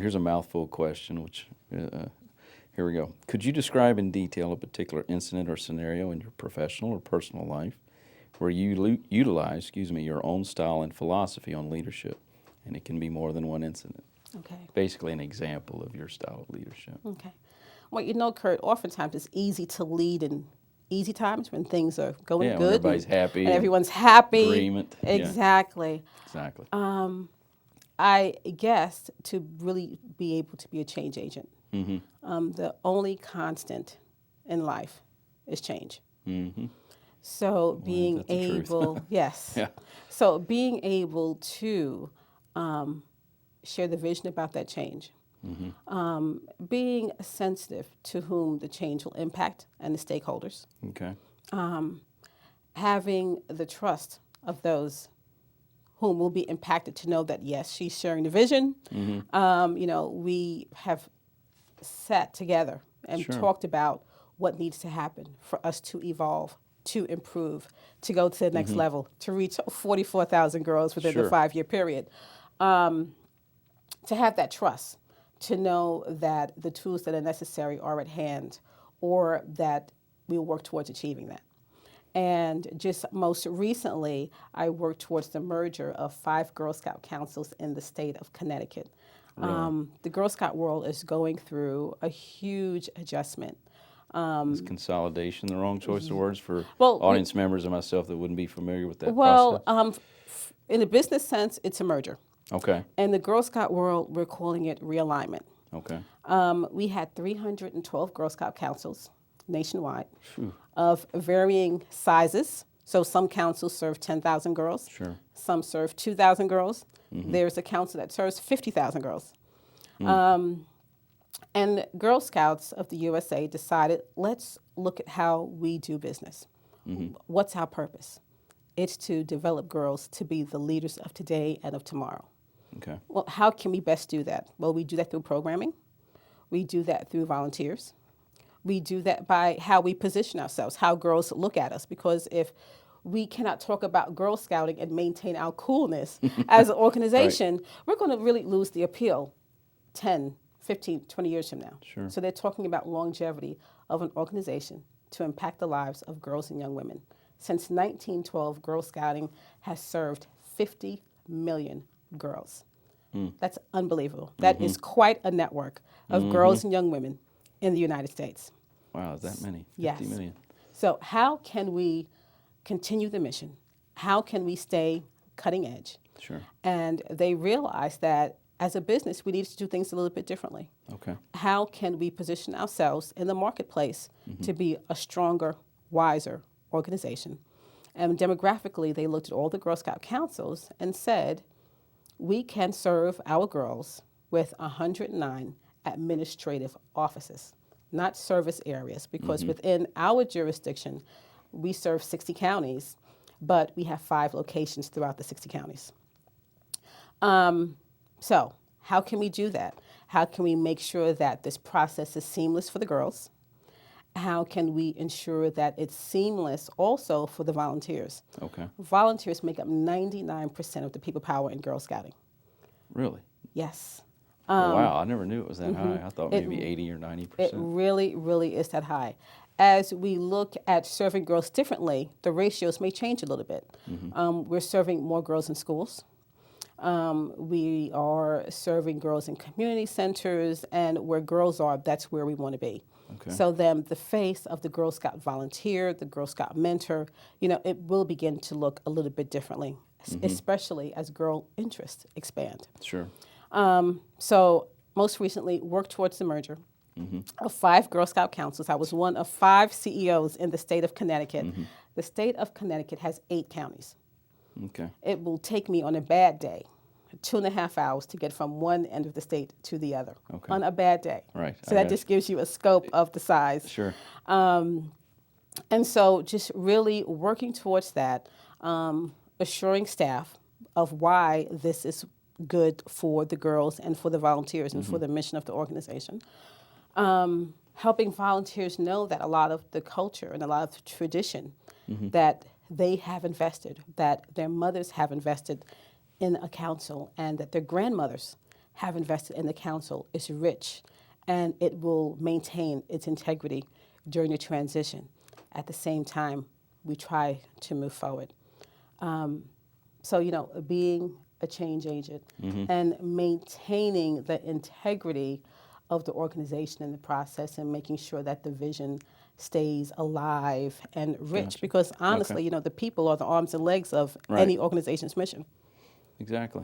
here's a mouthful question, which, here we go. Could you describe in detail a particular incident or scenario in your professional or personal life where you utilize, your own style and philosophy on leadership? And it can be more than one incident. Okay. Basically an example of your style of leadership. Okay. Well, Kirt, oftentimes it's easy to lead in easy times when things are going When good. everybody's happy. And everyone's happy. Agreement. Exactly. Yeah. Exactly. I guess to really be able to be a change agent, the only constant in life is change. So being that's the truth. able, yes. Yeah. So being able to share the vision about that change, being sensitive to whom the change will impact and the stakeholders, Okay. having the trust of those whom will be impacted to know that, yes, she's sharing the vision. We have sat together and Sure. talked about what needs to happen for us to evolve, to improve, to go to the next level, to reach 44,000 girls within Sure. the 5-year period. To have that trust, to know that the tools that are necessary are at hand, or that we'll work towards achieving that. And just most recently, I worked towards the merger of 5 Girl Scout councils in the state of Connecticut. Really? The Girl Scout world is going through a huge adjustment. Is consolidation the wrong choice of words for Well, audience members and myself that wouldn't be familiar with that process? In a business sense, it's a merger. Okay. In the Girl Scout world, we're calling it realignment. Okay. We had 312 Girl Scout councils nationwide of varying sizes. So some councils serve 10,000 girls. Sure. Some serve 2,000 girls. There's a council that serves 50,000 girls. And Girl Scouts of the USA decided, let's look at how we do business. What's our purpose? It's to develop girls to be the leaders of today and of tomorrow. Okay. Well, how can we best do that? Well, we do that through programming. We do that through volunteers. We do that by how we position ourselves, how girls look at us. Because if we cannot talk about Girl Scouting and maintain our coolness as an organization, we're going to really lose the appeal 10, 15, 20 years from now. Sure. So they're talking about longevity of an organization to impact the lives of girls and young women. Since 1912, Girl Scouting has served 50 million girls. That's unbelievable. That is quite a network of girls and young women in the United States. Wow, is that many? 50 Yes. million. So how can we continue the mission? How can we stay cutting edge? Sure. And they realized that as a business, we needed to do things a little bit differently. Okay. How can we position ourselves in the marketplace to be a stronger, wiser organization? And demographically, they looked at all the Girl Scout councils and said, we can serve our girls with 109 administrative offices, not service areas, because within our jurisdiction, we serve 60 counties, but we have 5 locations throughout the 60 counties. So how can we do that? How can we make sure that this process is seamless for the girls? How can we ensure that it's seamless also for the volunteers? Okay. Volunteers make up 99% of the people power in Girl Scouting. Really? Yes. Wow, I never knew it was that high. I thought maybe 80 or 90%. It really, really is that high. As we look at serving girls differently, the ratios may change a little bit. We're serving more girls in schools. We are serving girls in community centers, and where girls are, that's where we want to be. Okay. So then the face of the Girl Scout volunteer, the Girl Scout mentor, it will begin to look a little bit differently, especially as girl interests expand. Sure. So most recently worked towards the merger of 5 Girl Scout councils. I was one of 5 CEOs in the state of Connecticut. The state of Connecticut has 8 counties. Okay. It will take me on a bad day 2.5 hours to get from one end of the state to the other on a bad day. Right. So that just gives you a scope of the size. Sure. And so just really working towards that, assuring staff of why this is good for the girls and for the volunteers and for the mission of the organization. Helping volunteers know that a lot of the culture and a lot of the tradition that they have invested, that their mothers have invested in a council, and that their grandmothers have invested in the council is rich, and it will maintain its integrity during the transition. At the same time, we try to move forward. So, being a change agent and maintaining the integrity of the organization in the process and making sure that the vision stays alive and rich. Gotcha. Because honestly, Okay. the people are the arms and legs of Right. any organization's mission. Exactly.